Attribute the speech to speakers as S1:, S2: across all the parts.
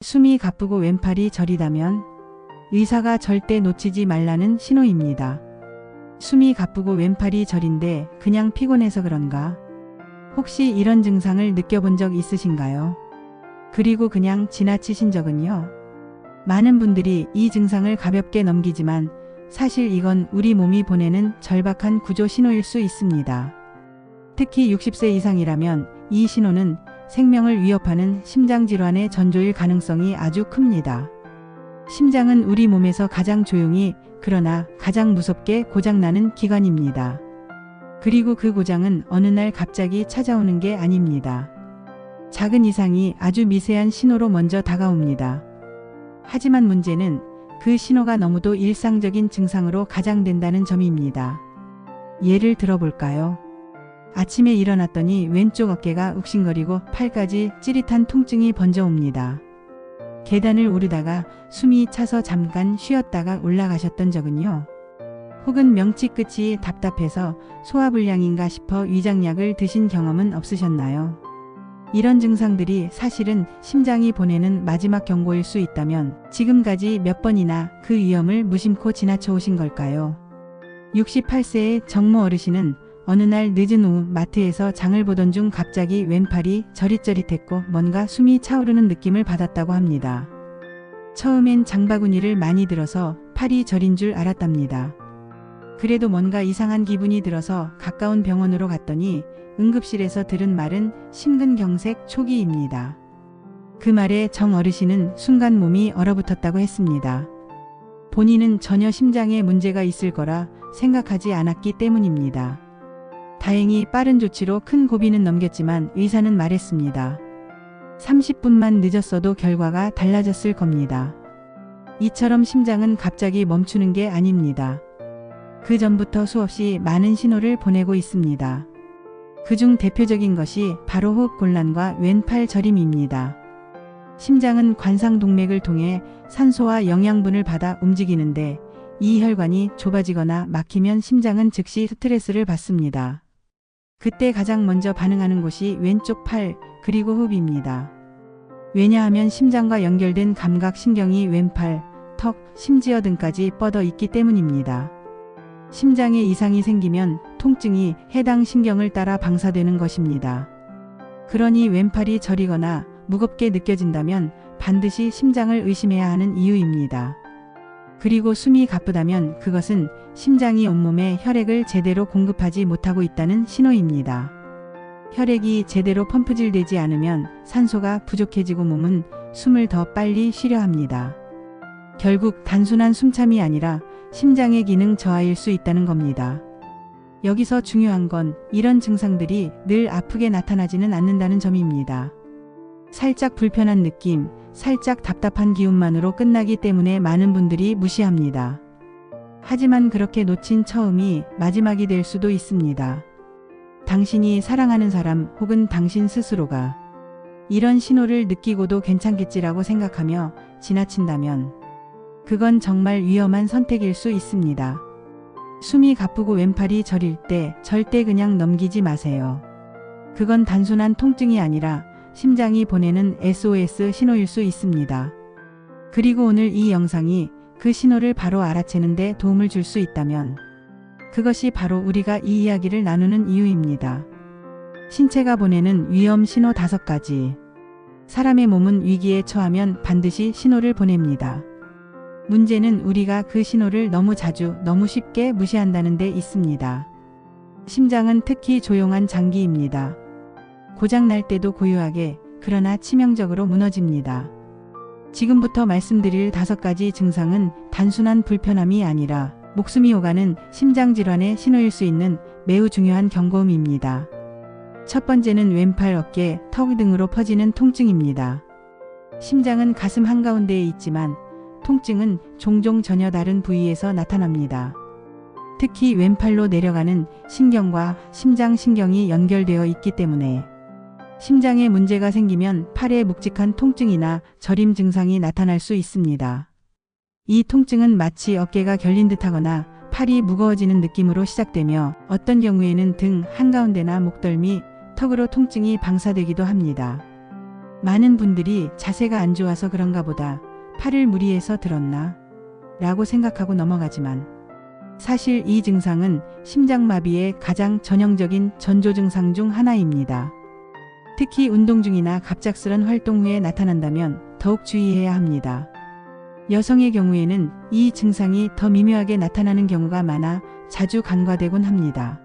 S1: 숨이 가쁘고 왼팔이 저리다면 의사가 절대 놓치지 말라는 신호입니다. 숨이 가쁘고 왼팔이 저린데 그냥 피곤해서 그런가? 혹시 이런 증상을 느껴본 적 있으신가요? 그리고 그냥 지나치신 적은요? 많은 분들이 이 증상을 가볍게 넘기지만 사실 이건 우리 몸이 보내는 절박한 구조 신호일 수 있습니다. 특히 60세 이상이라면 이 신호는 생명을 위협하는 심장질환의 전조일 가능성이 아주 큽니다. 심장은 우리 몸에서 가장 조용히 그러나 가장 무섭게 고장나는 기관입니다. 그리고 그 고장은 어느 날 갑자기 찾아오는 게 아닙니다. 작은 이상이 아주 미세한 신호로 먼저 다가옵니다. 하지만 문제는 그 신호가 너무도 일상적인 증상으로 가장된다는 점입니다. 예를 들어볼까요? 아침에 일어났더니 왼쪽 어깨가 욱신거리고 팔까지 찌릿한 통증이 번져옵니다. 계단을 오르다가 숨이 차서 잠깐 쉬었다가 올라가셨던 적은요? 혹은 명치 끝이 답답해서 소화불량인가 싶어 위장약을 드신 경험은 없으셨나요? 이런 증상들이 사실은 심장이 보내는 마지막 경고일 수 있다면 지금까지 몇 번이나 그 위험을 무심코 지나쳐 오신 걸까요? 68세의 정모 어르신은 어느 날 늦은 오후 마트에서 장을 보던 중 갑자기 왼팔이 저릿저릿했고 뭔가 숨이 차오르는 느낌을 받았다고 합니다. 처음엔 장바구니를 많이 들어서 팔이 저린 줄 알았답니다. 그래도 뭔가 이상한 기분이 들어서 가까운 병원으로 갔더니 응급실에서 들은 말은 심근경색 초기입니다. 그 말에 정 어르신은 순간 몸이 얼어붙었다고 했습니다. 본인은 전혀 심장에 문제가 있을 거라 생각하지 않았기 때문입니다. 다행히 빠른 조치로 큰 고비는 넘겼지만 의사는 말했습니다. 30분만 늦었어도 결과가 달라졌을 겁니다. 이처럼 심장은 갑자기 멈추는 게 아닙니다. 그 전부터 수없이 많은 신호를 보내고 있습니다. 그중 대표적인 것이 바로 호흡곤란과 왼팔 저림입니다. 심장은 관상동맥을 통해 산소와 영양분을 받아 움직이는데 이 혈관이 좁아지거나 막히면 심장은 즉시 스트레스를 받습니다. 그때 가장 먼저 반응하는 곳이 왼쪽 팔 그리고 호흡입니다. 왜냐하면 심장과 연결된 감각신경이 왼팔, 턱, 심지어 등까지 뻗어 있기 때문입니다. 심장에 이상이 생기면 통증이 해당 신경을 따라 방사되는 것입니다. 그러니 왼팔이 저리거나 무겁게 느껴진다면 반드시 심장을 의심해야 하는 이유입니다. 그리고 숨이 가쁘다면 그것은 심장이 온몸에 혈액을 제대로 공급하지 못하고 있다는 신호입니다. 혈액이 제대로 펌프질되지 않으면 산소가 부족해지고 몸은 숨을 더 빨리 쉬려 합니다. 결국 단순한 숨참이 아니라 심장의 기능 저하일 수 있다는 겁니다. 여기서 중요한 건 이런 증상들이 늘 아프게 나타나지는 않는다는 점입니다. 살짝 불편한 느낌, 살짝 답답한 기운만으로 끝나기 때문에 많은 분들이 무시합니다. 하지만 그렇게 놓친 처음이 마지막이 될 수도 있습니다. 당신이 사랑하는 사람 혹은 당신 스스로가 이런 신호를 느끼고도 괜찮겠지라고 생각하며 지나친다면 그건 정말 위험한 선택일 수 있습니다. 숨이 가쁘고 왼팔이 저릴 때 절대 그냥 넘기지 마세요. 그건 단순한 통증이 아니라 심장이 보내는 SOS 신호일 수 있습니다. 그리고 오늘 이 영상이 그 신호를 바로 알아채는 데 도움을 줄 수 있다면 그것이 바로 우리가 이 이야기를 나누는 이유입니다. 신체가 보내는 위험 신호 5가지. 사람의 몸은 위기에 처하면 반드시 신호를 보냅니다. 문제는 우리가 그 신호를 너무 자주, 너무 쉽게 무시한다는 데 있습니다. 심장은 특히 조용한 장기입니다. 고장날 때도 고요하게, 그러나 치명적으로 무너집니다. 지금부터 말씀드릴 5가지 증상은 단순한 불편함이 아니라 목숨이 오가는 심장질환의 신호일 수 있는 매우 중요한 경고음입니다. 첫 번째는 왼팔, 어깨, 턱 등으로 퍼지는 통증입니다. 심장은 가슴 한가운데에 있지만 통증은 종종 전혀 다른 부위에서 나타납니다. 특히 왼팔로 내려가는 신경과 심장신경이 연결되어 있기 때문에 심장에 문제가 생기면 팔에 묵직한 통증이나 저림 증상이 나타날 수 있습니다. 이 통증은 마치 어깨가 결린 듯하거나 팔이 무거워지는 느낌으로 시작되며 어떤 경우에는 등 한가운데나 목덜미, 턱으로 통증이 방사되기도 합니다. 많은 분들이 자세가 안 좋아서 그런가 보다, 팔을 무리해서 들었나? 라고 생각하고 넘어가지만 사실 이 증상은 심장마비의 가장 전형적인 전조 증상 중 하나입니다. 특히 운동 중이나 갑작스런 활동 후에 나타난다면 더욱 주의해야 합니다. 여성의 경우에는 이 증상이 더 미묘하게 나타나는 경우가 많아 자주 간과되곤 합니다.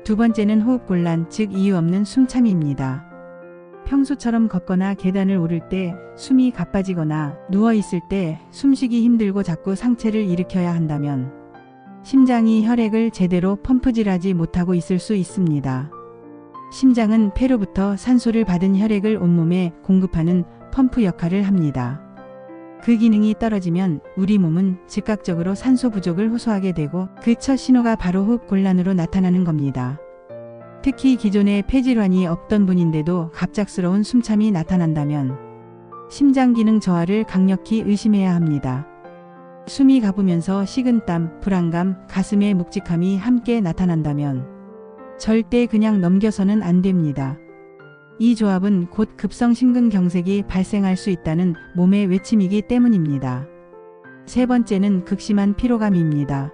S1: 두 번째는 호흡곤란, 즉 이유 없는 숨참입니다. 평소처럼 걷거나 계단을 오를 때 숨이 가빠지거나 누워있을 때 숨쉬기 힘들고 자꾸 상체를 일으켜야 한다면 심장이 혈액을 제대로 펌프질하지 못하고 있을 수 있습니다. 심장은 폐로부터 산소를 받은 혈액을 온몸에 공급하는 펌프 역할을 합니다. 그 기능이 떨어지면 우리 몸은 즉각적으로 산소 부족을 호소하게 되고 그 첫 신호가 바로 호흡곤란으로 나타나는 겁니다. 특히 기존에 폐질환이 없던 분인데도 갑작스러운 숨참이 나타난다면 심장 기능 저하를 강력히 의심해야 합니다. 숨이 가쁘면서 식은땀, 불안감, 가슴의 묵직함이 함께 나타난다면 절대 그냥 넘겨서는 안 됩니다. 이 조합은 곧 급성 심근경색이 발생할 수 있다는 몸의 외침이기 때문입니다. 세 번째는 극심한 피로감입니다.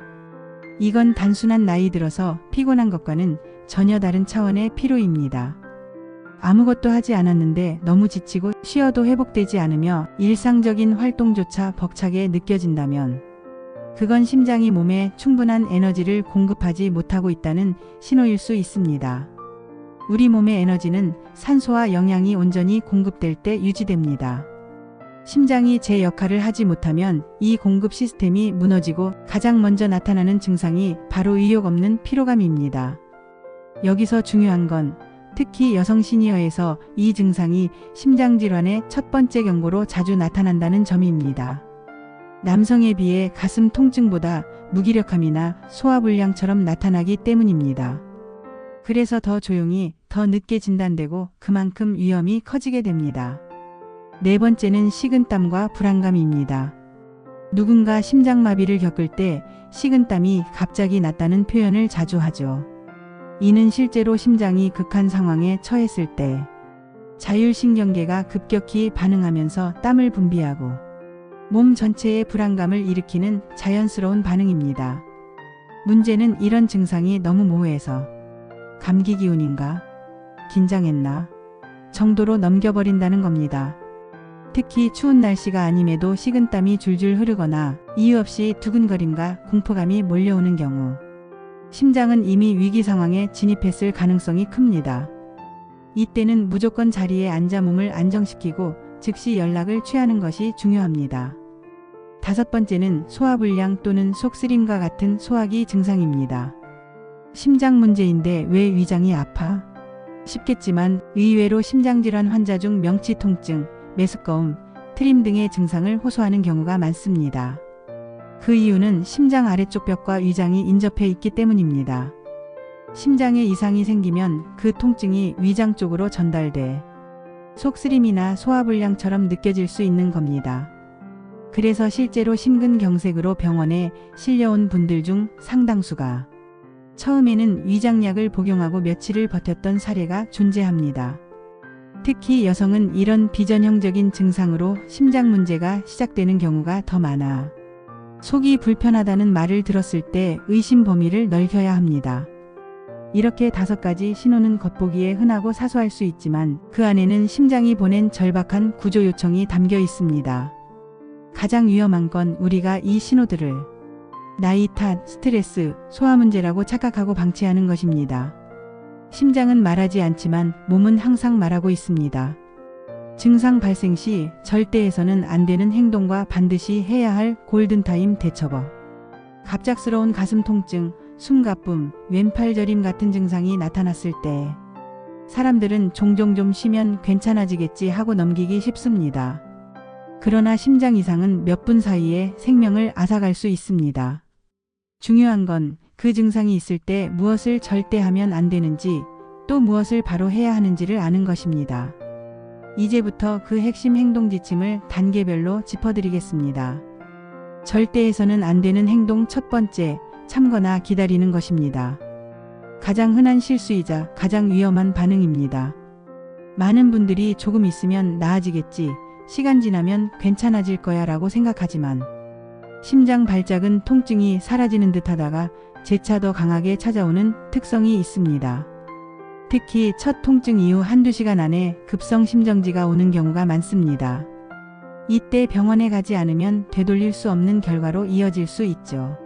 S1: 이건 단순한 나이 들어서 피곤한 것과는 전혀 다른 차원의 피로입니다. 아무것도 하지 않았는데 너무 지치고 쉬어도 회복되지 않으며 일상적인 활동조차 벅차게 느껴진다면 그건 심장이 몸에 충분한 에너지를 공급하지 못하고 있다는 신호일 수 있습니다. 우리 몸의 에너지는 산소와 영양이 온전히 공급될 때 유지됩니다. 심장이 제 역할을 하지 못하면 이 공급 시스템이 무너지고 가장 먼저 나타나는 증상이 바로 의욕 없는 피로감입니다. 여기서 중요한 건 특히 여성 시니어에서 이 증상이 심장질환의 첫 번째 경고로 자주 나타난다는 점입니다. 남성에 비해 가슴 통증보다 무기력함이나 소화불량처럼 나타나기 때문입니다. 그래서 더 조용히, 더 늦게 진단되고 그만큼 위험이 커지게 됩니다. 네 번째는 식은땀과 불안감입니다. 누군가 심장마비를 겪을 때 식은땀이 갑자기 났다는 표현을 자주 하죠. 이는 실제로 심장이 극한 상황에 처했을 때 자율신경계가 급격히 반응하면서 땀을 분비하고 몸 전체에 불안감을 일으키는 자연스러운 반응입니다. 문제는 이런 증상이 너무 모호해서 감기 기운인가? 긴장했나? 정도로 넘겨버린다는 겁니다. 특히 추운 날씨가 아님에도 식은땀이 줄줄 흐르거나 이유 없이 두근거림과 공포감이 몰려오는 경우 심장은 이미 위기 상황에 진입했을 가능성이 큽니다. 이때는 무조건 자리에 앉아 몸을 안정시키고 즉시 연락을 취하는 것이 중요합니다. 다섯 번째는 소화불량 또는 속쓰림과 같은 소화기 증상입니다. 심장 문제인데 왜 위장이 아파? 싶겠지만 의외로 심장질환 환자 중 명치 통증, 메스꺼움, 트림 등의 증상을 호소하는 경우가 많습니다. 그 이유는 심장 아래쪽 벽과 위장이 인접해 있기 때문입니다. 심장에 이상이 생기면 그 통증이 위장 쪽으로 전달돼 속쓰림이나 소화불량처럼 느껴질 수 있는 겁니다. 그래서 실제로 심근경색으로 병원에 실려온 분들 중 상당수가 처음에는 위장약을 복용하고 며칠을 버텼던 사례가 존재합니다. 특히 여성은 이런 비전형적인 증상으로 심장 문제가 시작되는 경우가 더 많아 속이 불편하다는 말을 들었을 때 의심 범위를 넓혀야 합니다. 이렇게 5가지 신호는 겉보기에 흔하고 사소할 수 있지만 그 안에는 심장이 보낸 절박한 구조 요청이 담겨 있습니다. 가장 위험한 건 우리가 이 신호들을 나이 탓, 스트레스, 소화 문제라고 착각하고 방치하는 것입니다. 심장은 말하지 않지만 몸은 항상 말하고 있습니다. 증상 발생 시 절대 해서는 안 되는 행동과 반드시 해야 할 골든타임 대처법. 갑작스러운 가슴 통증, 숨가쁨, 왼팔 저림 같은 증상이 나타났을 때 사람들은 종종 좀 쉬면 괜찮아지겠지 하고 넘기기 쉽습니다. 그러나 심장 이상은 몇 분 사이에 생명을 앗아갈 수 있습니다. 중요한 건 그 증상이 있을 때 무엇을 절대 하면 안 되는지 또 무엇을 바로 해야 하는지를 아는 것입니다. 이제부터 그 핵심 행동 지침을 단계별로 짚어드리겠습니다. 절대 해서는 안 되는 행동 첫 번째, 참거나 기다리는 것입니다. 가장 흔한 실수이자 가장 위험한 반응입니다. 많은 분들이 조금 있으면 나아지겠지, 시간 지나면 괜찮아질 거야 라고 생각하지만 심장 발작은 통증이 사라지는 듯 하다가 재차 더 강하게 찾아오는 특성이 있습니다. 특히 첫 통증 이후 한두 시간 안에 급성 심정지가 오는 경우가 많습니다. 이때 병원에 가지 않으면 되돌릴 수 없는 결과로 이어질 수 있죠.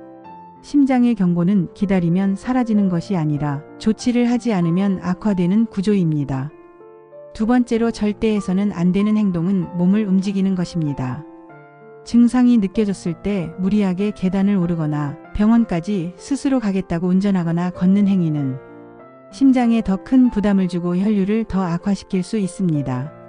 S1: 심장의 경고는 기다리면 사라지는 것이 아니라 조치를 하지 않으면 악화되는 구조입니다. 두 번째로 절대 해서는 안 되는 행동은 몸을 움직이는 것입니다. 증상이 느껴졌을 때 무리하게 계단을 오르거나 병원까지 스스로 가겠다고 운전하거나 걷는 행위는 심장에 더 큰 부담을 주고 혈류를 더 악화시킬 수 있습니다.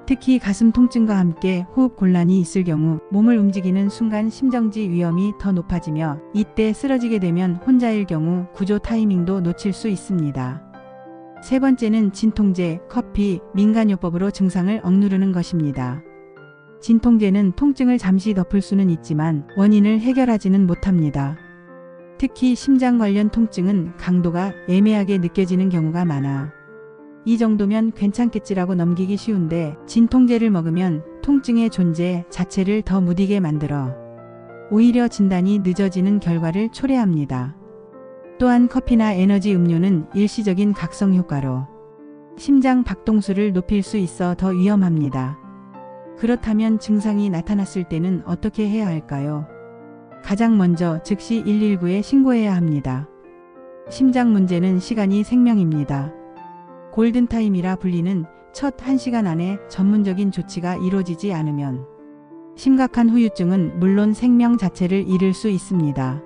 S1: 특히 가슴 통증과 함께 호흡 곤란이 있을 경우 몸을 움직이는 순간 심정지 위험이 더 높아지며 이때 쓰러지게 되면 혼자일 경우 구조 타이밍도 놓칠 수 있습니다. 세 번째는 진통제, 커피, 민간요법으로 증상을 억누르는 것입니다. 진통제는 통증을 잠시 덮을 수는 있지만 원인을 해결하지는 못합니다. 특히 심장 관련 통증은 강도가 애매하게 느껴지는 경우가 많아 이 정도면 괜찮겠지라고 넘기기 쉬운데 진통제를 먹으면 통증의 존재 자체를 더 무디게 만들어 오히려 진단이 늦어지는 결과를 초래합니다. 또한 커피나 에너지 음료는 일시적인 각성 효과로 심장 박동수를 높일 수 있어 더 위험합니다. 그렇다면 증상이 나타났을 때는 어떻게 해야 할까요? 가장 먼저 즉시 119에 신고해야 합니다. 심장 문제는 시간이 생명입니다. 골든타임이라 불리는 첫 1시간 안에 전문적인 조치가 이루어지지 않으면 심각한 후유증은 물론 생명 자체를 잃을 수 있습니다.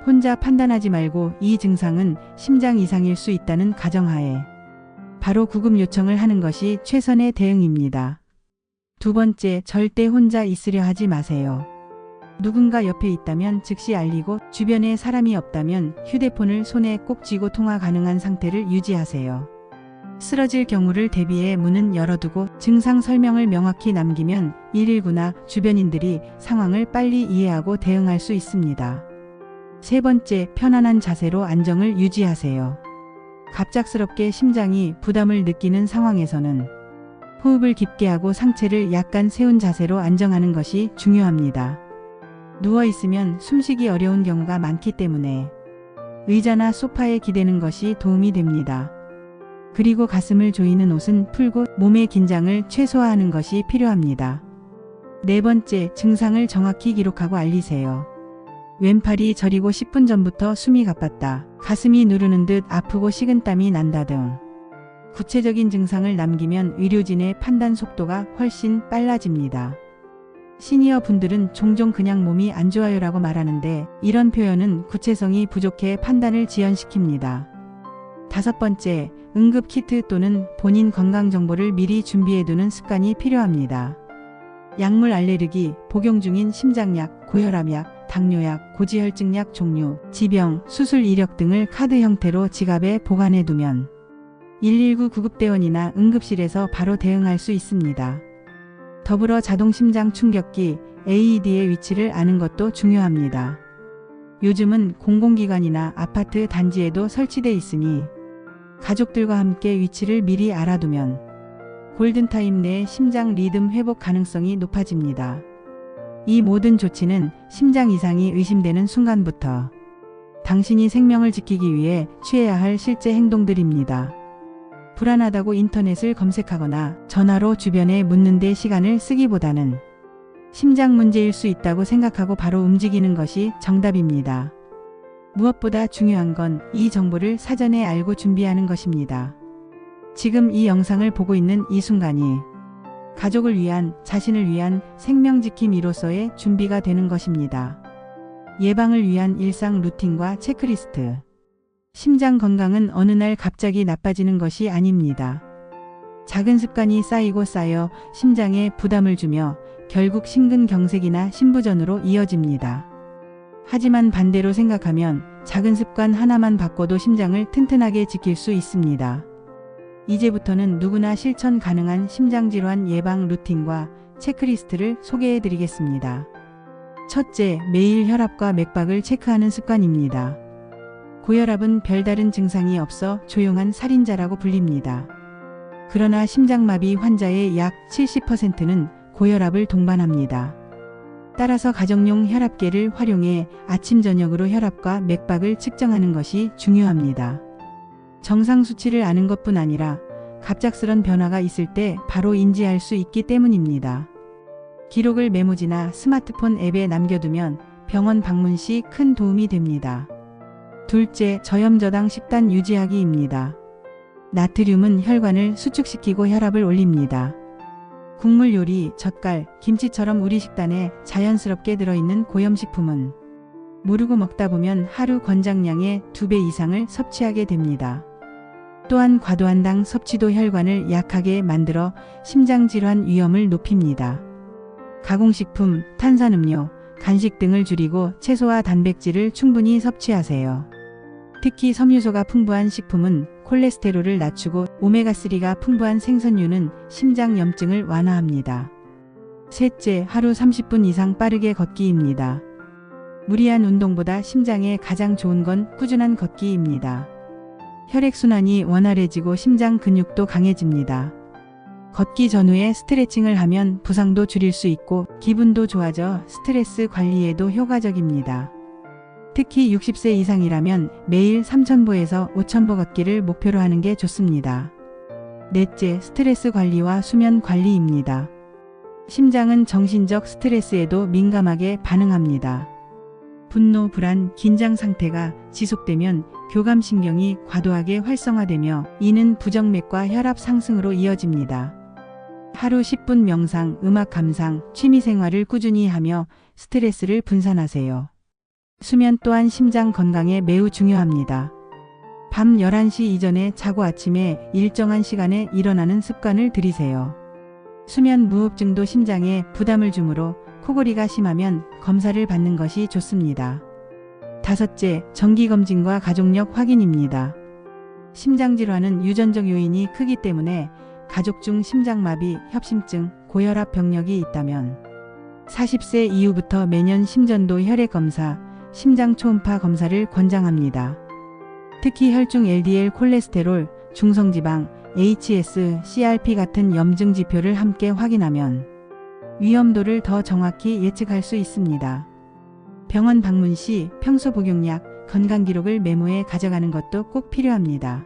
S1: 혼자 판단하지 말고 이 증상은 심장 이상일 수 있다는 가정하에 바로 구급 요청을 하는 것이 최선의 대응입니다. 두 번째, 절대 혼자 있으려 하지 마세요. 누군가 옆에 있다면 즉시 알리고 주변에 사람이 없다면 휴대폰을 손에 꼭 쥐고 통화 가능한 상태를 유지하세요. 쓰러질 경우를 대비해 문은 열어두고 증상 설명을 명확히 남기면 119나 주변인들이 상황을 빨리 이해하고 대응할 수 있습니다. 세 번째, 편안한 자세로 안정을 유지하세요. 갑작스럽게 심장이 부담을 느끼는 상황에서는 호흡을 깊게 하고 상체를 약간 세운 자세로 안정하는 것이 중요합니다. 누워있으면 숨쉬기 어려운 경우가 많기 때문에 의자나 소파에 기대는 것이 도움이 됩니다. 그리고 가슴을 조이는 옷은 풀고 몸의 긴장을 최소화하는 것이 필요합니다. 네 번째, 증상을 정확히 기록하고 알리세요. 왼팔이 저리고 10분 전부터 숨이 가빴다, 가슴이 누르는 듯 아프고 식은땀이 난다 등 구체적인 증상을 남기면 의료진의 판단 속도가 훨씬 빨라집니다. 시니어 분들은 종종 그냥 몸이 안 좋아요라고 말하는데 이런 표현은 구체성이 부족해 판단을 지연시킵니다. 다섯 번째, 응급키트 또는 본인 건강정보를 미리 준비해두는 습관이 필요합니다. 약물 알레르기, 복용 중인 심장약, 고혈압약, 당뇨약, 고지혈증약 종류, 지병, 수술 이력 등을 카드 형태로 지갑에 보관해두면 119 구급대원이나 응급실에서 바로 대응할 수 있습니다. 더불어 자동심장 충격기, AED의 위치를 아는 것도 중요합니다. 요즘은 공공기관이나 아파트 단지에도 설치돼 있으니 가족들과 함께 위치를 미리 알아두면 골든타임 내에 심장 리듬 회복 가능성이 높아집니다. 이 모든 조치는 심장 이상이 의심되는 순간부터 당신이 생명을 지키기 위해 취해야 할 실제 행동들입니다. 불안하다고 인터넷을 검색하거나 전화로 주변에 묻는 데 시간을 쓰기보다는 심장 문제일 수 있다고 생각하고 바로 움직이는 것이 정답입니다. 무엇보다 중요한 건 이 정보를 사전에 알고 준비하는 것입니다. 지금 이 영상을 보고 있는 이 순간이 가족을 위한, 자신을 위한 생명지킴이로서의 준비가 되는 것입니다. 예방을 위한 일상 루틴과 체크리스트. 심장 건강은 어느 날 갑자기 나빠지는 것이 아닙니다. 작은 습관이 쌓이고 쌓여 심장에 부담을 주며 결국 심근경색이나 심부전으로 이어집니다. 하지만 반대로 생각하면 작은 습관 하나만 바꿔도 심장을 튼튼하게 지킬 수 있습니다. 이제부터는 누구나 실천 가능한 심장질환 예방 루틴과 체크리스트를 소개해 드리겠습니다. 첫째, 매일 혈압과 맥박을 체크하는 습관입니다. 고혈압은 별다른 증상이 없어 조용한 살인자라고 불립니다. 그러나 심장마비 환자의 약 70%는 고혈압을 동반합니다. 따라서 가정용 혈압계를 활용해 아침 저녁으로 혈압과 맥박을 측정하는 것이 중요합니다. 정상 수치를 아는 것뿐 아니라 갑작스런 변화가 있을 때 바로 인지할 수 있기 때문입니다. 기록을 메모지나 스마트폰 앱에 남겨두면 병원 방문 시 큰 도움이 됩니다. 둘째, 저염저당 식단 유지하기입니다. 나트륨은 혈관을 수축시키고 혈압을 올립니다. 국물 요리, 젓갈, 김치처럼 우리 식단에 자연스럽게 들어있는 고염식품은 모르고 먹다 보면 하루 권장량의 2배 이상을 섭취하게 됩니다. 또한 과도한 당 섭취도 혈관을 약하게 만들어 심장질환 위험을 높입니다. 가공식품, 탄산음료, 간식 등을 줄이고 채소와 단백질을 충분히 섭취하세요. 특히 섬유소가 풍부한 식품은 콜레스테롤을 낮추고 오메가3가 풍부한 생선류는 심장염증을 완화합니다. 셋째, 하루 30분 이상 빠르게 걷기입니다. 무리한 운동보다 심장에 가장 좋은 건 꾸준한 걷기입니다. 혈액순환이 원활해지고 심장 근육도 강해집니다. 걷기 전후에 스트레칭을 하면 부상도 줄일 수 있고 기분도 좋아져 스트레스 관리에도 효과적입니다. 특히 60세 이상이라면 매일 3,000보에서 5,000보 걷기를 목표로 하는 게 좋습니다. 넷째, 스트레스 관리와 수면 관리입니다. 심장은 정신적 스트레스에도 민감하게 반응합니다. 분노, 불안, 긴장 상태가 지속되면 교감신경이 과도하게 활성화되며 이는 부정맥과 혈압 상승으로 이어집니다. 하루 10분 명상, 음악 감상, 취미생활을 꾸준히 하며 스트레스를 분산하세요. 수면 또한 심장 건강에 매우 중요합니다. 밤 11시 이전에 자고 아침에 일정한 시간에 일어나는 습관을 들이세요. 수면 무호흡증도 심장에 부담을 주므로 코골이가 심하면 검사를 받는 것이 좋습니다. 다섯째, 정기검진과 가족력 확인입니다. 심장질환은 유전적 요인이 크기 때문에 가족 중 심장마비, 협심증, 고혈압 병력이 있다면 40세 이후부터 매년 심전도 혈액검사, 심장 초음파 검사를 권장합니다. 특히 혈중 LDL 콜레스테롤, 중성지방, HS, CRP 같은 염증 지표를 함께 확인하면 위험도를 더 정확히 예측할 수 있습니다. 병원 방문 시 평소 복용약, 건강기록을 메모해 가져가는 것도 꼭 필요합니다.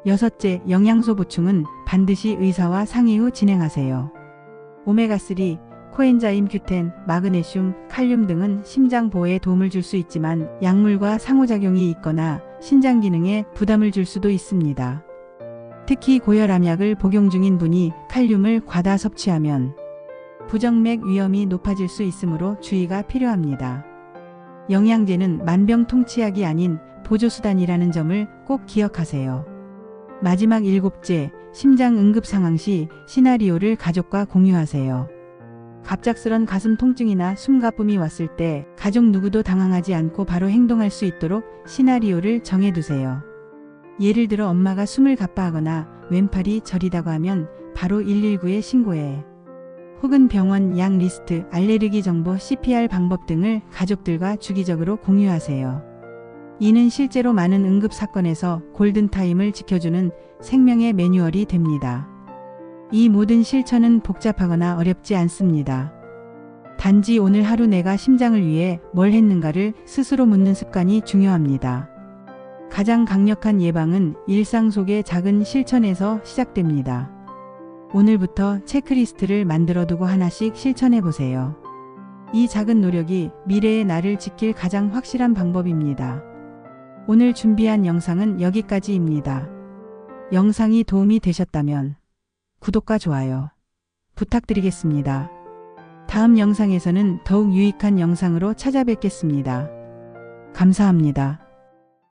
S1: 여섯째, 영양소 보충은 반드시 의사와 상의 후 진행하세요. 오메가3, 코엔자임 Q10, 마그네슘, 칼륨 등은 심장 보호에 도움을 줄 수 있지만 약물과 상호작용이 있거나 신장 기능에 부담을 줄 수도 있습니다. 특히 고혈압약을 복용 중인 분이 칼륨을 과다 섭취하면 부정맥 위험이 높아질 수 있으므로 주의가 필요합니다. 영양제는 만병통치약이 아닌 보조수단이라는 점을 꼭 기억하세요. 마지막 일곱째, 심장 응급 상황 시 시나리오를 가족과 공유하세요. 갑작스런 가슴 통증이나 숨가쁨이 왔을 때 가족 누구도 당황하지 않고 바로 행동할 수 있도록 시나리오를 정해두세요. 예를 들어 엄마가 숨을 가빠하거나 왼팔이 저리다고 하면 바로 119에 신고해. 혹은 병원 약 리스트, 알레르기 정보, CPR 방법 등을 가족들과 주기적으로 공유하세요. 이는 실제로 많은 응급 사건에서 골든타임을 지켜주는 생명의 매뉴얼이 됩니다. 이 모든 실천은 복잡하거나 어렵지 않습니다. 단지 오늘 하루 내가 심장을 위해 뭘 했는가를 스스로 묻는 습관이 중요합니다. 가장 강력한 예방은 일상 속의 작은 실천에서 시작됩니다. 오늘부터 체크리스트를 만들어두고 하나씩 실천해 보세요. 이 작은 노력이 미래의 나를 지킬 가장 확실한 방법입니다. 오늘 준비한 영상은 여기까지입니다. 영상이 도움이 되셨다면 구독과 좋아요 부탁드리겠습니다. 다음 영상에서는 더욱 유익한 영상으로 찾아뵙겠습니다. 감사합니다.